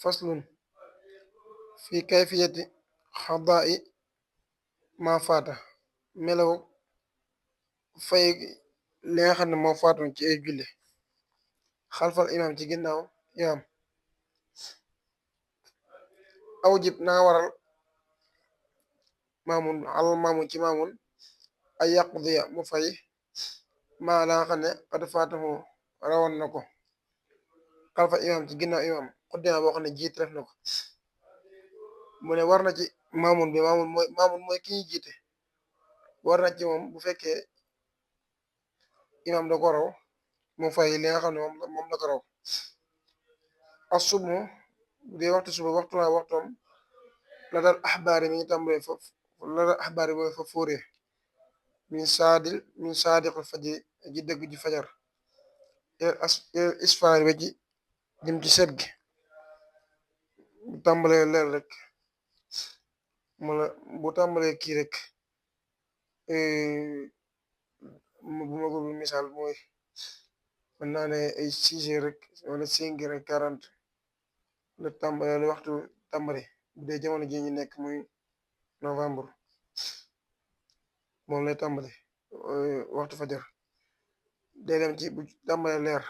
faslun fi kayfiyati xadaa'i ma faata melaw fay li nga xam ne moo faatoon ci ay julli xalfal imam ci ginnaaw imam aw jib na nga waral maamun alal maamun ci maamun ay yaqdiya mu fay maa la nga xam ne qad faatahu rawoon na ko xalfal imam ci ginnaaw imam xuddima boo xam ne jiit def na ko mu ne war na ci maamun bi maamun mooy ki ñuy jiite war na ci moom bu fekkee imam da ko raw mu fay li nga xam ne moom la ko raw asubmu bu dee waxtu suba waxtu naa waxtoom la dal axbaar yi mi ngi tàmbalee foofu la dal axbaar yi mooy fa fóoree min saadiqul fajri ji dëgg ji fajar il isfaar ba ci jëm ci set gi bu tàmbalee leer rek bu tàmbalee kii rek bu ma ko misaal mooy mën naa ne ay 6 heures rek wala 5 heures et 40 la tàmbale la waxtu tàmbali bu dee jamono ji ñu nekk muy novembre moom lay tàmbali waxtu fajar day dem ci bu tàmbalee leer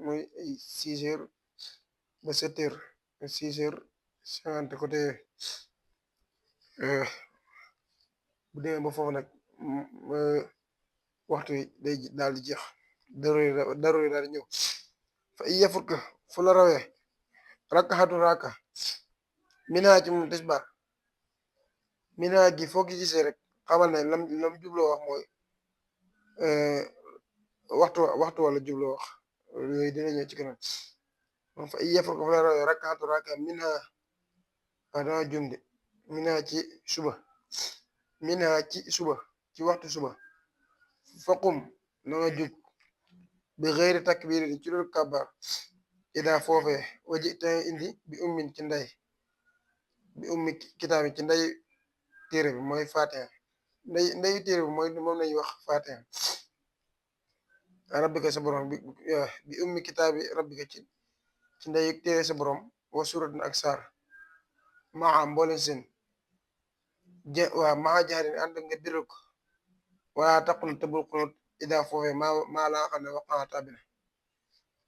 muy ay 6 heures ba 7 heures 6 heures 50 côté bu demee ba foofu nag waxtu yi day daal di jeex daruri daal di ñëw fa i yafut ka fu la rawee rakkaxatu rakka minaa ci moom tisbaar minaa gi foo gi gisee rek xamal ne lam jubloo wax mooy waxtu wala jubloo wax yooyu dina ñëw ci kanam moom fa i yafut ka fu la rawee rakkaxatu rakka minaa dama jumde minaa ci suba ci waxtu suba faqum na nga jug bi xëyri takbir ci loolu kabar ida foofee waji te indi bi ummin ci nday bi ummi kitaab ci nday téere bi mooy fatiha nday téere bi mooy moom lañuy wax fatiha rabbika sa borom bi ummi kitaabi rabbika ci nday téere sa borom wa suratin ak saar maa mbooleen seen waa maa jaarin ànd nga biral ko wala taqul te bul xunut ida foofee maa la nga xam ne waqaa tàbbina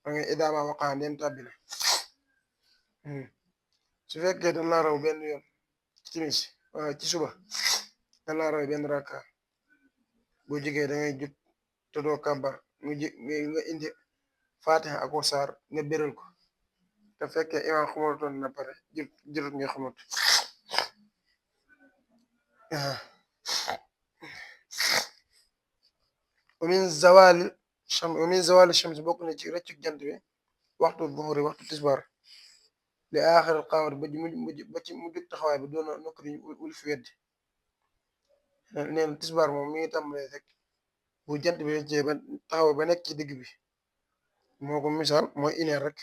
ma nga ida ma waqaa ndeen tàbbina su fekkee dañ la raw benn yoon ci timis ci suba dañ la raw benn rakka boo jigee da ngay jut te doo kàbbar nga indi fatiha ak saar nga biral ko te fekkee imam xamatoon na pare jërut nga xamut wa min zawali shams bokk na ci rëccug jant bi waxtu duhuri waxtu tisbar li aaxiril qaamati ba ci mujjug taxawaay bi doona nokk di wul fi weddi neen tisbar moom mi ngi tàmbalee rek bu jant bi rëccee ba taxaw ba nekk ci digg bi moo ko misaal mooy 1 heure rek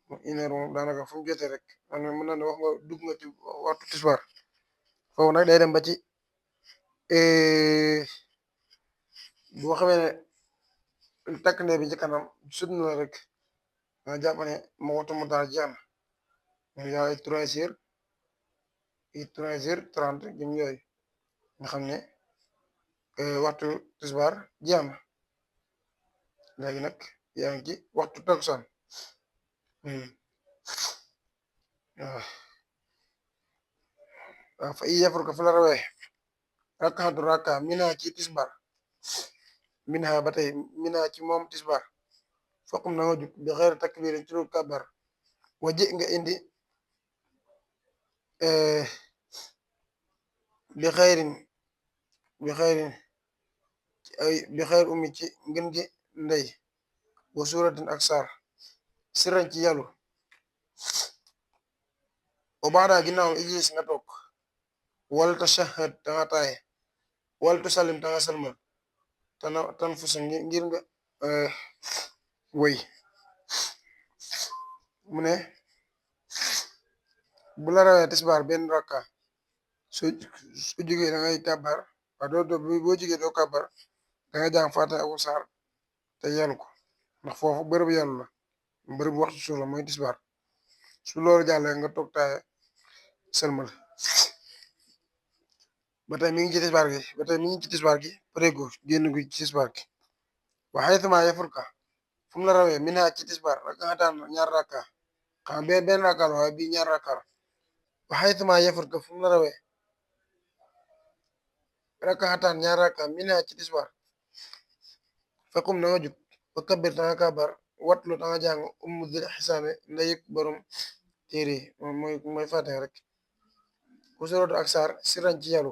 mooy 1 heure moom daanaka fu mu jotee rek mën na ne wax nga dugg nga ci waxtu tisbar foofu nag day dem ba ci boo xamee ne takk ndee bi ci kanam sut na rek nga jàpp ne ma waxtu mu daal jeex na mooy yaa ay 3 heures jëm yooyu nga xam ne waxtu tisbar jeex na léegi nag yaa ngi ci waxtu takkusaan waaw fa i yafur ko fu la rawee rakkaxatu rakka mina ci tisbar minha ba tey mina ci moom tisbar faqum na nga jug bi xeer takbirin ci lu kabar waji nga indi bi xeyrin bi xeyr ummi ci ngën gi ndey wa suratin ak saar siran ci yàllu o baada ginnaaw ijlis nga toog wal tashahhad ta nga taaye wal tusallim ta nga salmal tan fusa ngir nga woy mu ne bu la rawee tisbaar benn rakka su jógee da ngay kàbbar waa boo jógee doo kàbbar da nga jàng fatiha ak saar te yàllu ko ndax foofu bërëb yàllu la bërëb waxtu suuf la mooy tisbaar su loolu jàllee nga toog taaya sëlmal. ba tey mi ngi ci tisbaar gi ba tey mi ngi ci tisbaar gi pareego génn gu ci tisbaar gi wa haythuma yafurka fu mu la rawee mina ci tisbaar rak'atan ñaar rakka xam benn rakka la waaye bii ñaar rakka la wa haythuma yafurka fu mu la rawee rak'atan ñaar rakka mina ci tisbaar faqum na nga jug wa kabbir ta nga kabar watlu ta nga jàng ummu dil xisaame ndayik borom téere mooy fatiha rek ku soroto ak saar siran ci yalu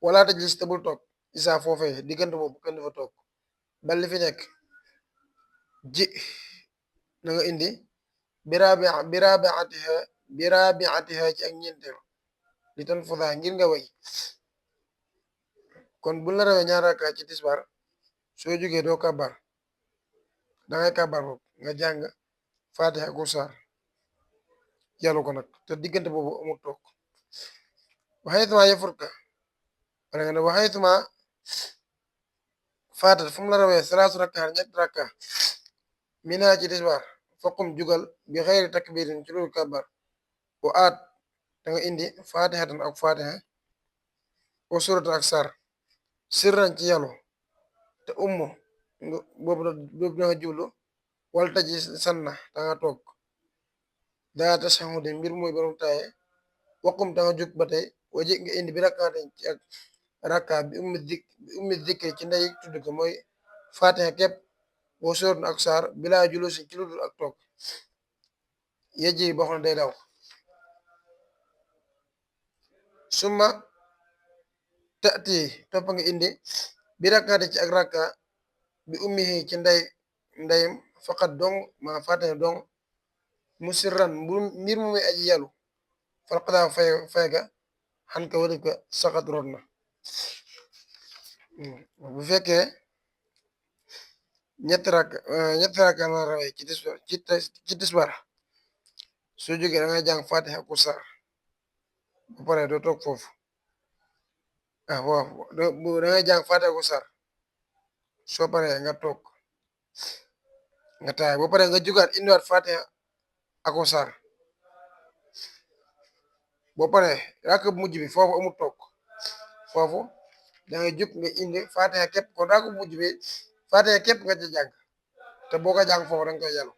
wala tajlis te bul toog isa foofee diggante boobu kenn dafa toog bal li fi nekk ji na nga indi birabiatiha ci ak ñeenteel li tan foda ngir nga way kon bu la rawee ñaar rakka ci tisbar soo jógee doo kabar dangay kabar boobu nga jàng fatiha ku saar yalu ko nag te diggante boobu amul toog waxaytuma yafurka wala nga ne waxaytuma faatat fu mu la rawee salaasu rakka ñetti rakka mina ci tisbar faqum jugal bi xeyri takbirin ci loolu kabar o aat da nga indi fatihatan ak fatiha o suratan ak sar sirran ci yàllu te ummu boobu da nga jublu wala taji sanna da nga toog daa tashahude mbir mooy borom taaye waqum da nga jug ba tey waje nga indi bi rakkaate ci ak rakka bi ummi dikri ci ndey tudd ko mooy fatiha képp boo sóor ak saar bilaa julusi ci ludul ak toog yejji boo xam ne day daw summa tati topp nga indi bi rakkaate ci ak rakka bi ummihi ci ndeyam faqat dong ma fatiha dong musirran mbir mu muy aji yàllu falqadaa fayga xan ka wari ka saxat root na bu fekkee ñetti rakka la rawee ci tisbar soo jógee da ngay jàng fatiha ku saar bu paree doo toog foofu waaw da ngay jàng fatiha ku saar soo paree nga toog nga taay boo paree nga jugaat indiwaat fatiha ako saar boo paree rakk bu mujj bi foofu amul toog foofu da ngay jug nga indi fatiha képp kon rakk bu mujj bi fatiha képp nga ci jàng te boo ko jàng foofu da nga koy yàllu